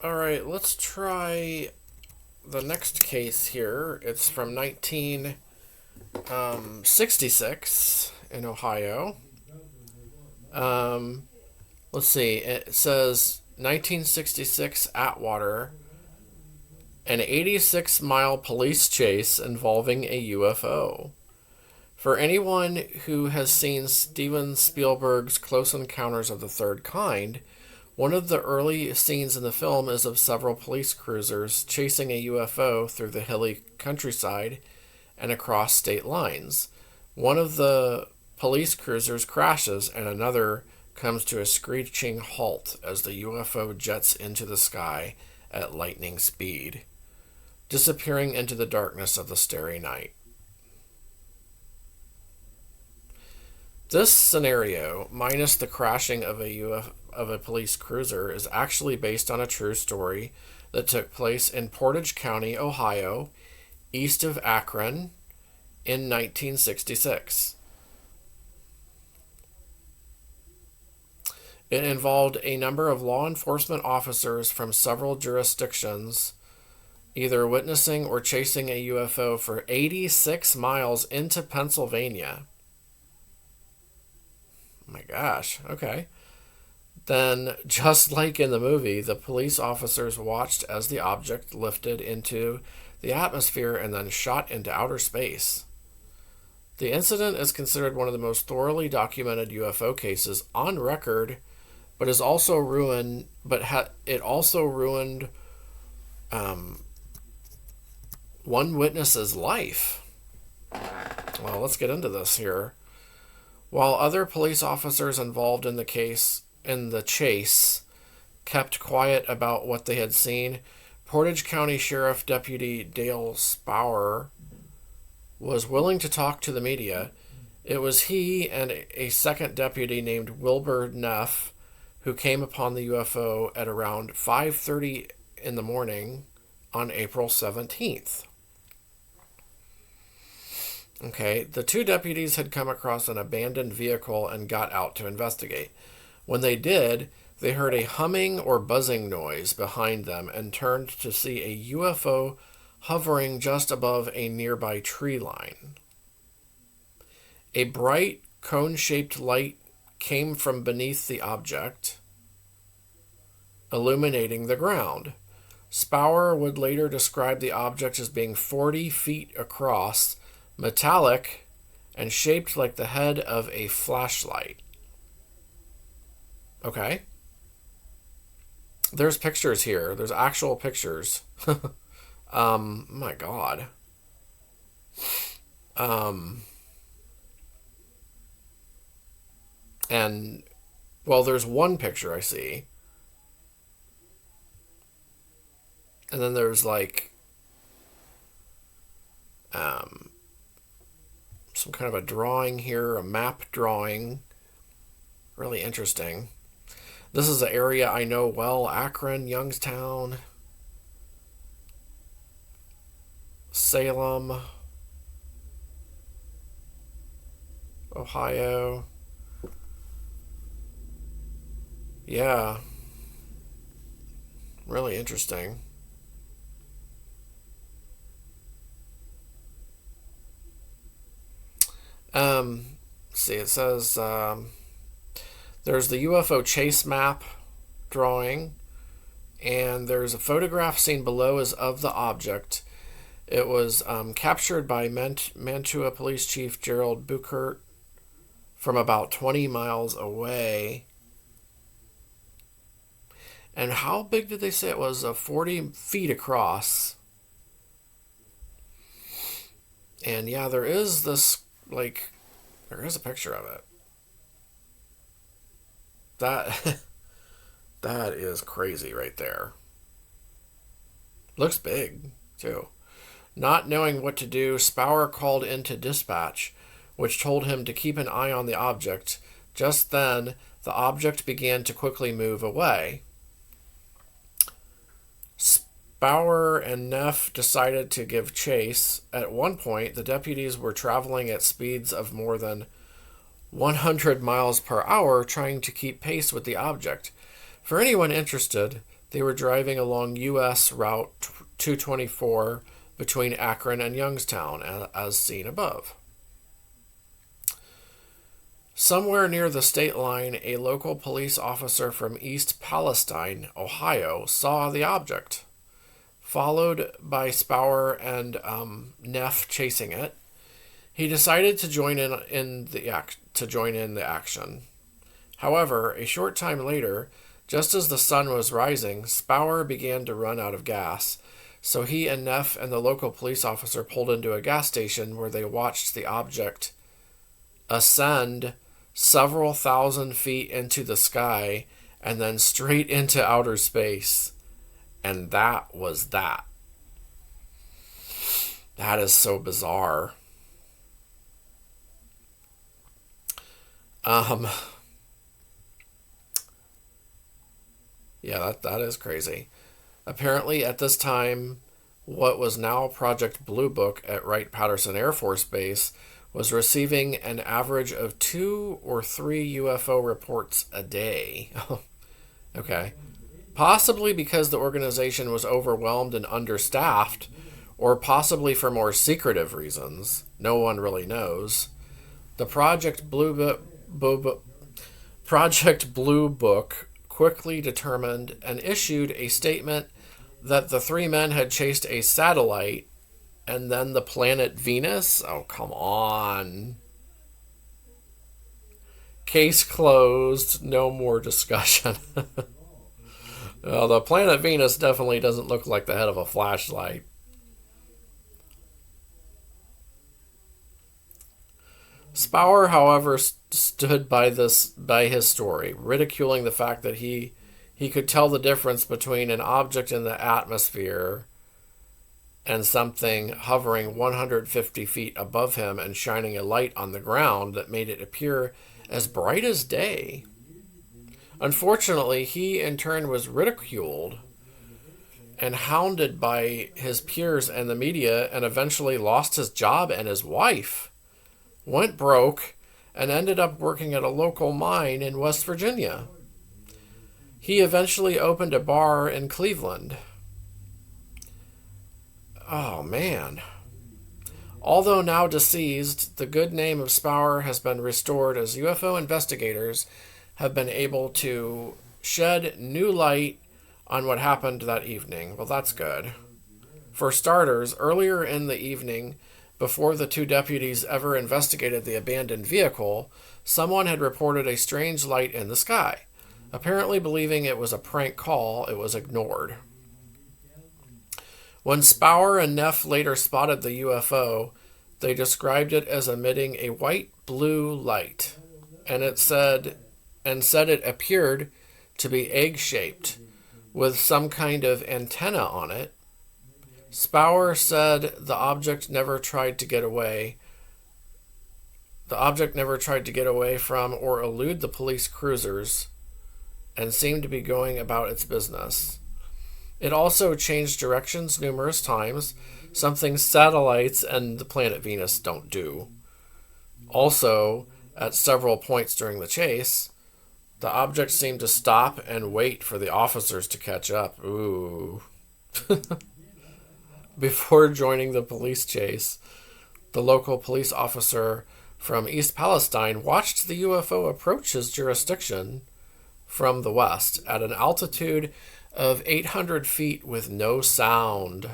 All right, let's try the next case here. It's from 1966 in Ohio. Um, let's see. It says 1966 Atwater, an 86-mile police chase involving a UFO. For anyone who has seen Steven Spielberg's Close Encounters of the Third Kind, one of the early scenes in the film is of several police cruisers chasing a UFO through the hilly countryside and across state lines. One of the police cruisers crashes and another comes to a screeching halt as the UFO jets into the sky at lightning speed, disappearing into the darkness of the starry night. This scenario, minus the crashing of a police cruiser, is actually based on a true story that took place in Portage County, Ohio, east of Akron, in 1966. It involved a number of law enforcement officers from several jurisdictions either witnessing or chasing a UFO for 86 miles into Pennsylvania. Oh my gosh, okay. Then, just like in the movie, the police officers watched as the object lifted into the atmosphere and then shot into outer space. The incident is considered one of the most thoroughly documented UFO cases on record, but is also ruined. It also ruined one witness's life. Well, let's get into this here. While other police officers involved in the chase, kept quiet about what they had seen, Portage County Sheriff Deputy Dale Spower was willing to talk to the media. It was he and a second deputy named Wilbur Neff who came upon the UFO at around 5:30 in the morning on April 17th. Okay, the two deputies had come across an abandoned vehicle and got out to investigate. When they did, they heard a humming or buzzing noise behind them and turned to see a UFO hovering just above a nearby tree line. A bright, cone-shaped light came from beneath the object, illuminating the ground. Spower would later describe the object as being 40 feet across, metallic, and shaped like the head of a flashlight. Okay. There's pictures here. There's actual pictures. My God. And, well, there's one picture I see. And then there's like some kind of a drawing here, a map drawing. Really interesting. This is an area I know well: Akron, Youngstown, Salem, Ohio. Yeah. Really interesting. See, it says there's the UFO chase map drawing, and there's a photograph seen below is of the object. It was captured by Mantua Police Chief Gerald Buchert from about 20 miles away. And how big did they say it was? 40 feet across. And yeah, there is this, like, there is a picture of it. That is crazy right there. Looks big, too. Not knowing what to do, Spower called into dispatch, which told him to keep an eye on the object. Just then, the object began to quickly move away. Spower and Neff decided to give chase. At one point, the deputies were traveling at speeds of more than 100 miles per hour, trying to keep pace with the object. For anyone interested, They were driving along U.S. Route 224 between Akron and Youngstown, as seen above. Somewhere near the state line, a local police officer from East Palestine, Ohio, saw the object. Followed by Spower and Neff chasing it, he decided to join in the action. However, a short time later, just as the sun was rising, Spower began to run out of gas, so he and Neff and the local police officer pulled into a gas station where they watched the object ascend several thousand feet into the sky and then straight into outer space. And that was that. That is so bizarre. Yeah, that is crazy. Apparently, at this time, what was now Project Blue Book at Wright-Patterson Air Force Base was receiving an average of 2 or 3 UFO reports a day. Okay. Possibly because the organization was overwhelmed and understaffed, or possibly for more secretive reasons. No one really knows. The Project Blue Book quickly determined and issued a statement that the 3 men had chased a satellite and then the planet Venus. Oh, come on. Case closed. No more discussion. Well, the planet Venus definitely doesn't look like the head of a flashlight. Spower, however, stood by his story, ridiculing the fact that he could tell the difference between an object in the atmosphere and something hovering 150 feet above him and shining a light on the ground that made it appear as bright as day. Unfortunately, he in turn was ridiculed and hounded by his peers and the media, and eventually lost his job and his wife, went broke, and ended up working at a local mine in West Virginia. He eventually opened a bar in Cleveland. Oh, man. Although now deceased, the good name of Spower has been restored as UFO investigators have been able to shed new light on what happened that evening. Well, that's good. For starters, earlier in the evening, before the 2 deputies ever investigated the abandoned vehicle, someone had reported a strange light in the sky. Apparently believing it was a prank call, it was ignored. When Spower and Neff later spotted the UFO, they described it as emitting a white-blue light, and said it appeared to be egg-shaped, with some kind of antenna on it. Spower said the object never tried to get away. The object never tried to get away from or elude the police cruisers, and seemed to be going about its business. It also changed directions numerous times, something satellites and the planet Venus don't do. Also, at several points during the chase, the object seemed to stop and wait for the officers to catch up. Ooh. Before joining the police chase, the local police officer from East Palestine watched the UFO approach his jurisdiction from the west at an altitude of 800 feet with no sound.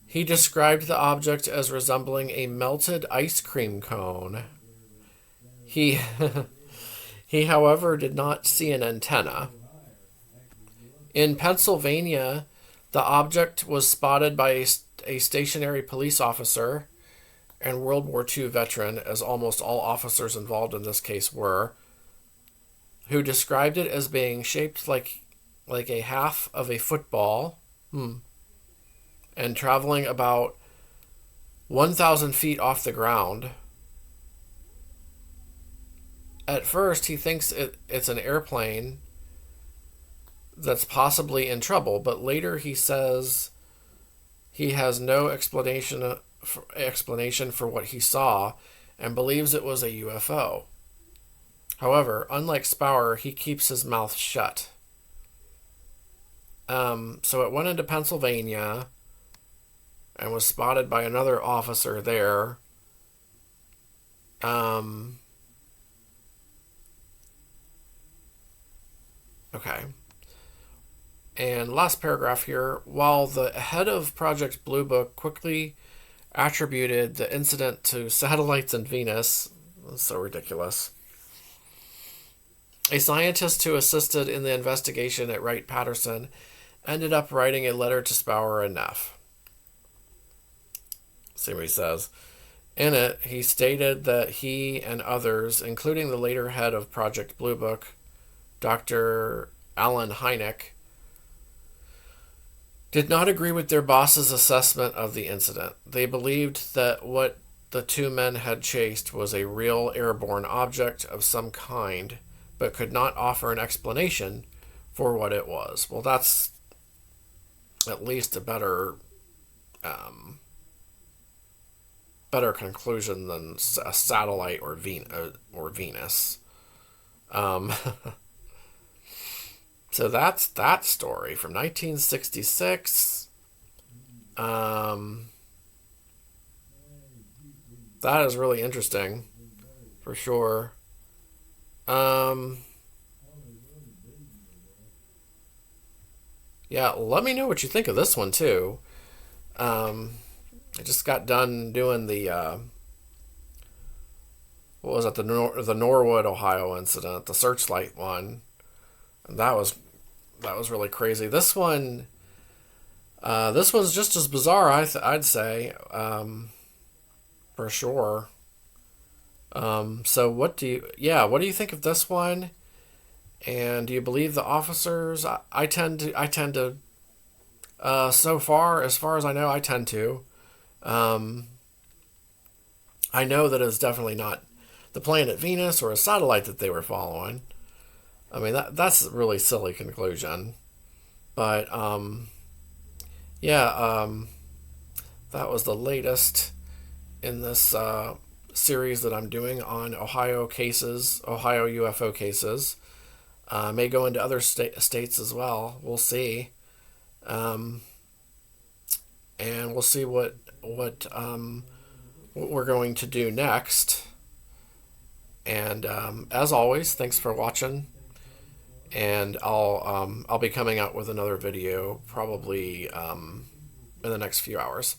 He described the object as resembling a melted ice cream cone. He, however, did not see an antenna. In Pennsylvania, the object was spotted by a stationary police officer and World War II veteran, as almost all officers involved in this case were, who described it as being shaped like a half of a football, and traveling about 1,000 feet off the ground. At first, he thinks it's an airplane that's possibly in trouble, but later he says he has no explanation for what he saw and believes it was a UFO. However, unlike Spower, he keeps his mouth shut. So it went into Pennsylvania and was spotted by another officer there. Okay. And last paragraph here. While the head of Project Blue Book quickly attributed the incident to satellites in Venus, that's so ridiculous, a scientist who assisted in the investigation at Wright-Patterson ended up writing a letter to Spower and Neff. See what he says. In it, he stated that he and others, including the later head of Project Blue Book, Dr. Alan Hynek, did not agree with their boss's assessment of the incident. They believed that what the two men had chased was a real airborne object of some kind, but could not offer an explanation for what it was. Well, that's at least a better conclusion than a satellite or Venus. So that's that story from 1966. That is really interesting, for sure. Yeah, let me know what you think of this one too. I just got done doing the what was it, the Norwood, Ohio incident, the Searchlight one. And that was really crazy. This one's just as bizarre, I'd say, for sure. So what do you think of this one? And do you believe the officers? I tend to, so far as I know, I tend to. I know that it's definitely not the planet Venus or a satellite that they were following. I mean, that's a really silly conclusion. But, that was the latest in this series that I'm doing on Ohio UFO cases. May go into other states as well. We'll see. And we'll see what we're going to do next. And as always, thanks for watching. And I'll be coming out with another video probably in the next few hours.